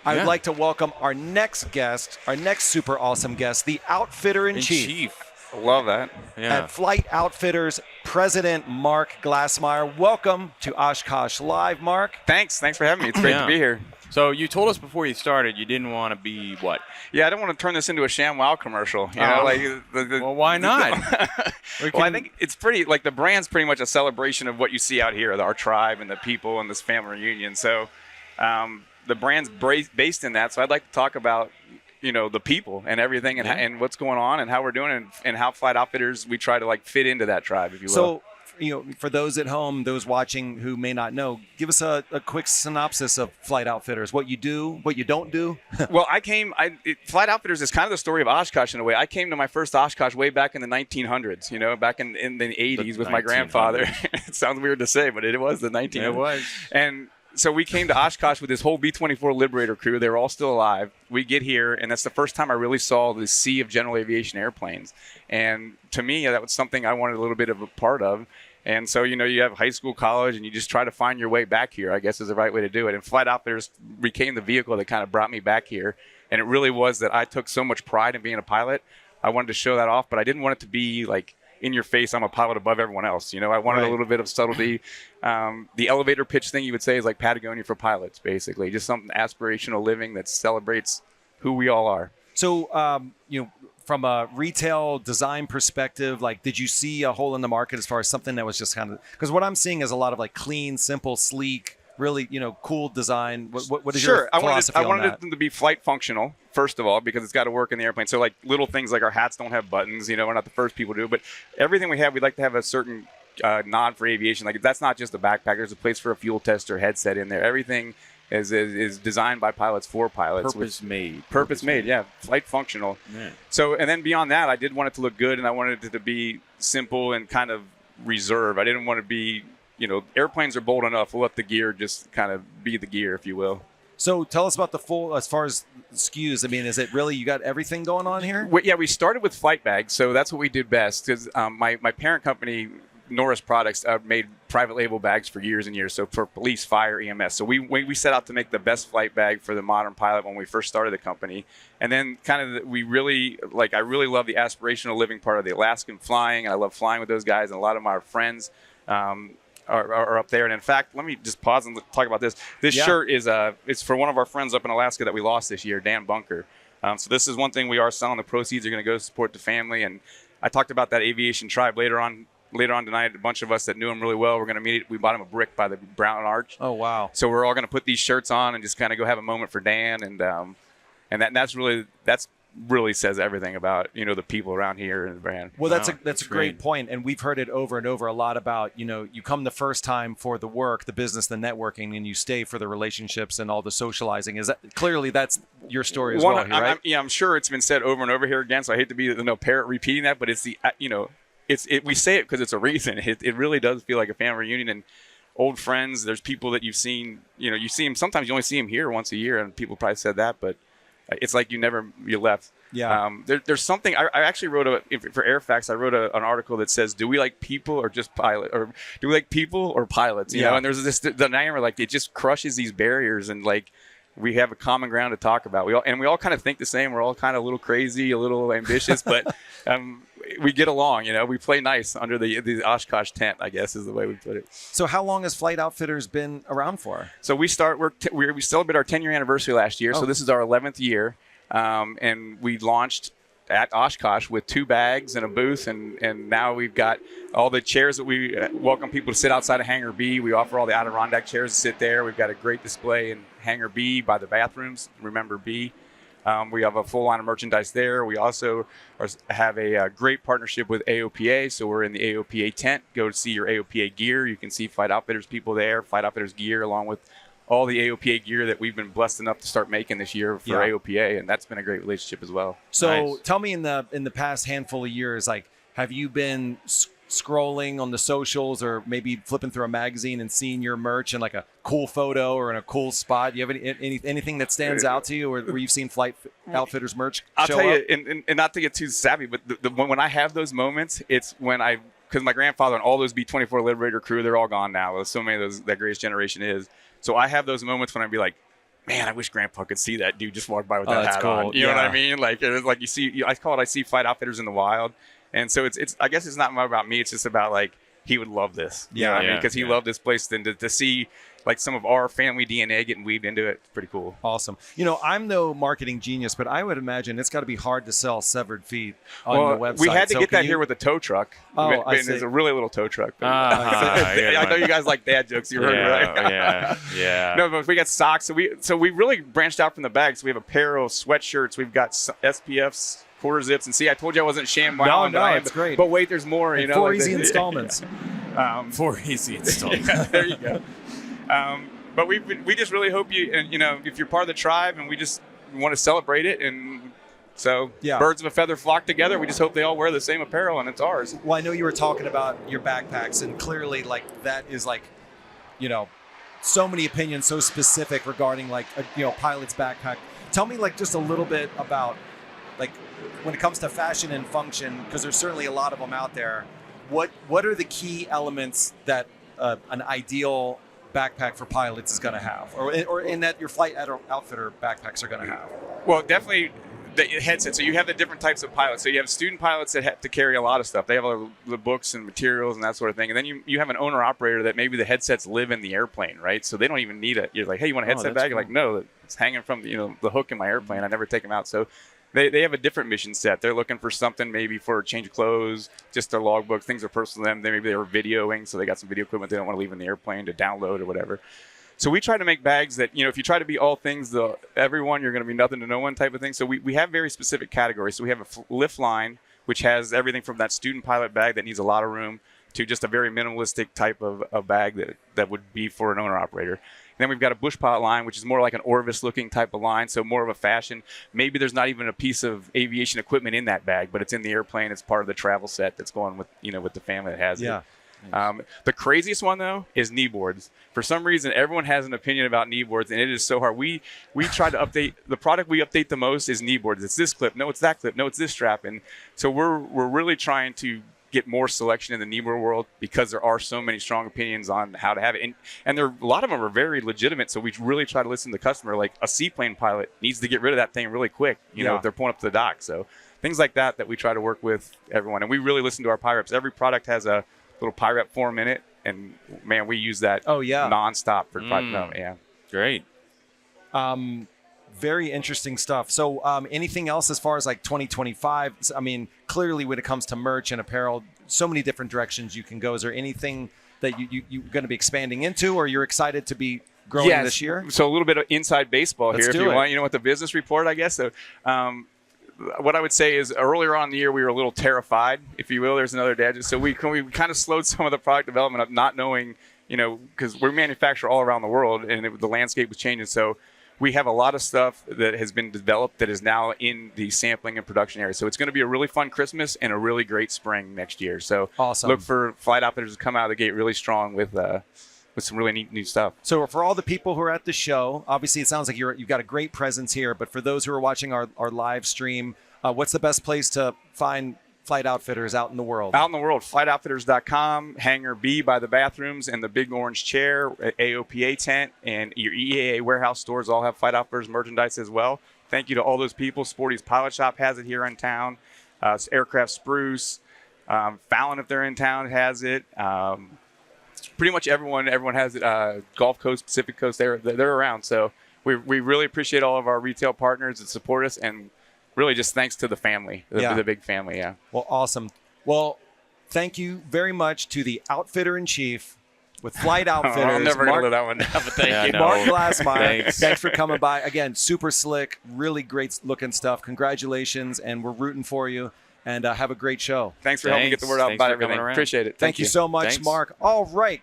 I would like to welcome our next guest, our next super awesome guest, the Outfitter-in-Chief. I love that. Yeah. At Flight Outfitters, President Mark Glassmeyer. Welcome to Oshkosh Live, Mark. Thanks for having me. It's great to be here. So you told us before you started you didn't want to be what? Yeah, I don't want to turn this into a ShamWow commercial. You know, like well, why not? Well, I think it's pretty, like the brand's pretty much a celebration of what you see out here, our tribe and the people and this family reunion. So the brand's based in that. So I'd like to talk about, you know, the people and everything and what's going on and how we're doing and how Flight Outfitters, we try to like fit into that tribe, if you will. So, you know, for those at home, those watching who may not know, give us a quick synopsis of Flight Outfitters, what you do, what you don't do. Well, Flight Outfitters is kind of the story of Oshkosh in a way. I came to my first Oshkosh way back in the 1900s, you know, back in the 80s with my grandfather. It sounds weird to say, but it was the 1900s. It was. And so we came to Oshkosh with this whole B-24 Liberator crew. They were all still alive. We get here, and that's the first time I really saw the sea of general aviation airplanes. And to me, that was something I wanted a little bit of a part of. And so, you know, you have high school, college, and you just try to find your way back here, I guess is the right way to do it. And Flight Outfitters became the vehicle that kind of brought me back here. And it really was that I took so much pride in being a pilot. I wanted to show that off, but I didn't want it to be like, in your face, I'm a pilot above everyone else. You know, I wanted a little bit of subtlety. The elevator pitch thing you would say is like Patagonia for pilots, basically. Just something aspirational living that celebrates who we all are. So, you know, from a retail design perspective, like, did you see a hole in the market as far as something that was just kind of, because what I'm seeing is a lot of like clean, simple, sleek, really, you know, cool design. What is your philosophy on that? I wanted them to be flight functional, first of all, because it's got to work in the airplane. So like little things like our hats don't have buttons, you know, we're not the first people to do it, but everything we have, we'd like to have a certain nod for aviation. Like that's not just a backpack. There's a place for a fuel tester headset in there. Everything is designed by pilots for pilots. Purpose made, yeah. Flight functional. Yeah. So, and then beyond that, I did want it to look good, and I wanted it to be simple and kind of reserved. I didn't want to be, you know, airplanes are bold enough. We'll let the gear just kind of be the gear, if you will. So tell us about the full, as far as SKUs. I mean, is it really, you got everything going on here? Yeah, we started with flight bags, so that's what we did best. Because my parent company, Norris Products, made private label bags for years and years, so for police, fire, EMS. So we set out to make the best flight bag for the modern pilot when we first started the company. And then kind of I really love the aspirational living part of the Alaskan flying, and I love flying with those guys, and a lot of my friends are up there. And in fact, let me just pause and talk about this. This shirt is it's for one of our friends up in Alaska that we lost this year, Dan Bunker. So this is one thing we are selling. The proceeds are going to go support the family. And I talked about that aviation tribe later on tonight. A bunch of us that knew him really well, we're going to meet. We bought him a brick by the Brown Arch. Oh, wow. So we're all going to put these shirts on and just kind of go have a moment for Dan. And that's really says everything about, you know, the people around here and the brand. Well, that's a great point. And we've heard it over and over a lot about, you know, you come the first time for the work, the business, the networking, and you stay for the relationships and all the socializing. Is that clearly that's your story as well here, right? I'm sure it's been said over and over here again, so I hate to be parrot repeating that, but it's the, you know, we say it because it's a reason. It really does feel like a family reunion and old friends. There's people that you've seen, you know, you see them, sometimes you only see them here once a year, and people probably said that, but it's like you left. Yeah. There's something, I actually wrote for Airfax, I wrote an article that says, do we like people or just pilot, or do we like people or pilots? You know, and there's this dynamic, like it just crushes these barriers, and like we have a common ground to talk about. We all kind of think the same. We're all kind of a little crazy, a little ambitious, but we get along, you know, we play nice under the Oshkosh tent, I guess is the way we put it. So how long has Flight Outfitters been around for? So we celebrated our 10-year anniversary last year. So this is our 11th year. And we launched at Oshkosh with 2 bags and a booth. And now we've got all the chairs that we welcome people to sit outside of Hangar B. We offer all the Adirondack chairs to sit there. We've got a great display in Hangar B by the bathrooms. Remember B. We have a full line of merchandise there. We also have a great partnership with AOPA. So we're in the AOPA tent. Go to see your AOPA gear. You can see Flight Outfitters people there, Flight Outfitters gear, along with all the AOPA gear that we've been blessed enough to start making this year for AOPA. And that's been a great relationship as well. So tell me in the past handful of years, like, have you been scrolling on the socials or maybe flipping through a magazine and seeing your merch in like a cool photo or in a cool spot? Do you have anything that stands out to you, or where you've seen Flight Outfitters merch I'll show tell up? you, and not to get too savvy, but when I have those moments, it's when because my grandfather and all those B-24 Liberator crew, they're all gone now. So many of those, that greatest generation is. So I have those moments when I'd be like, man, I wish Grandpa could see that dude just walk by with Oh, that that's hat cool. on. You know what Yeah. I mean? Like it was like you see. I call it. I see flight outfitters in the wild, and so it's. I guess it's not more about me. It's just about like he would love this. You know what I mean? Yeah, Because he yeah. loved this place. Then to see like some of our family DNA getting weaved into it, it's pretty cool. Awesome. You know, I'm no marketing genius, but I would imagine it's got to be hard to sell severed feet on the website. we had to So get can that you- here with a tow truck. Oh, and I see. it's a really little tow truck. But, I get I know one. you guys like dad jokes. You heard it, right? yeah. No, but we got socks. So we really branched out from the bag. So we have apparel, sweatshirts. We've got SPFs, quarter zips, and see, I told you I wasn't shambling. No, it's great. But wait, there's more. You know, 4 like easy the- installments. 4 easy installs. Yeah, there you go. But we just really hope you, and you know, if you're part of the tribe, and we just want to celebrate it, and so Yeah. birds of a feather flock together. We just hope they all wear the same apparel, and it's ours. Well, I know you were talking about your backpacks, and clearly, like, that is like, you know, so many opinions, so specific regarding like a, you know, pilot's backpack. Tell me like just a little bit about like when it comes to fashion and function, because there's certainly a lot of them out there. What are the key elements that an ideal backpack for pilots is going to have, or in that your flight outfitter backpacks are going to have? Well, definitely the headset. So you have the different types of pilots. So you have student pilots that have to carry a lot of stuff. They have all the books and materials and that sort of thing. And then you have an owner operator that maybe the headsets live in the airplane, right? So they don't even need it. You're like, hey, you want a headset that's bag? You're like, no, it's hanging from the hook in my airplane. I never take them out. So they have a different mission set. They're looking for something maybe for a change of clothes, just their logbook, things are personal to them. Maybe they were videoing, so they got some video equipment they don't want to leave in the airplane to download or whatever. So we try to make bags that, if you try to be all things to everyone, you're going to be nothing to no one type of thing. So we have very specific categories. So we have a lift line, which has everything from that student pilot bag that needs a lot of room to just a very minimalistic type of bag that would be for an owner operator. And then we've got a bush pilot line, which is more like an Orvis looking type of line, so more of a fashion. Maybe there's not even a piece of aviation equipment in that bag, but it's in the airplane. It's part of the travel set that's going with the family that has it. The craziest one, though, is knee boards. For some reason, everyone has an opinion about knee boards, and it is so hard. We try to update – the product we update the most is knee boards. It's this clip. No, it's that clip. No, it's this strap. And so we're really trying to get more selection in the knee board world because there are so many strong opinions on how to have it. And a lot of them are very legitimate, so we really try to listen to the customer. Like a seaplane pilot needs to get rid of that thing really quick, if they're pulling up to the dock. So things like that we try to work with everyone. And we really listen to our PIREPs. Every product has a little PIREP form in it, and man, we use that nonstop for Great. Very interesting stuff. So anything else as far as like 2025? I mean, clearly when it comes to merch and apparel, so many different directions you can go. Is there anything that you're going to be expanding into, or you're excited to be growing this year? So a little bit of inside baseball Let's here, if do you it. want. With the business report, I guess. So what I would say is earlier on in the year, we were a little terrified, if you will. There's another dad. So we kind of slowed some of the product development up, not knowing, because we manufacture all around the world, and the landscape was changing. So we have a lot of stuff that has been developed that is now in the sampling and production area. So it's going to be a really fun Christmas and a really great spring next year. So awesome. Look for flight outfitters to come out of the gate really strong with some really neat new stuff. So for all the people who are at the show, obviously it sounds like you've got a great presence here, but for those who are watching our live stream, what's the best place to find flight outfitters out in the world? Out in the world, flightoutfitters.com, Hangar B by the bathrooms, and the big orange chair, AOPA tent, and your EAA warehouse stores all have Flight Outfitters merchandise as well. Thank you to all those people. Sporty's Pilot Shop has it here in town. Aircraft Spruce, Fallon, if they're in town, has it. Pretty much everyone has it. Gulf Coast, Pacific Coast, they're around. So we really appreciate all of our retail partners that support us, and really just thanks to the family, the big family, Well, awesome. Well, thank you very much to the Outfitter-in-Chief with Flight Outfitters. I'm never going to live that one down, but thank you. Mark Glassmeyer. Thanks for coming by. Again, super slick, really great looking stuff. Congratulations, and we're rooting for you. And have a great show. Thanks for helping get the word out about everything. Around. Appreciate it. Thank you so much, Mark. All right.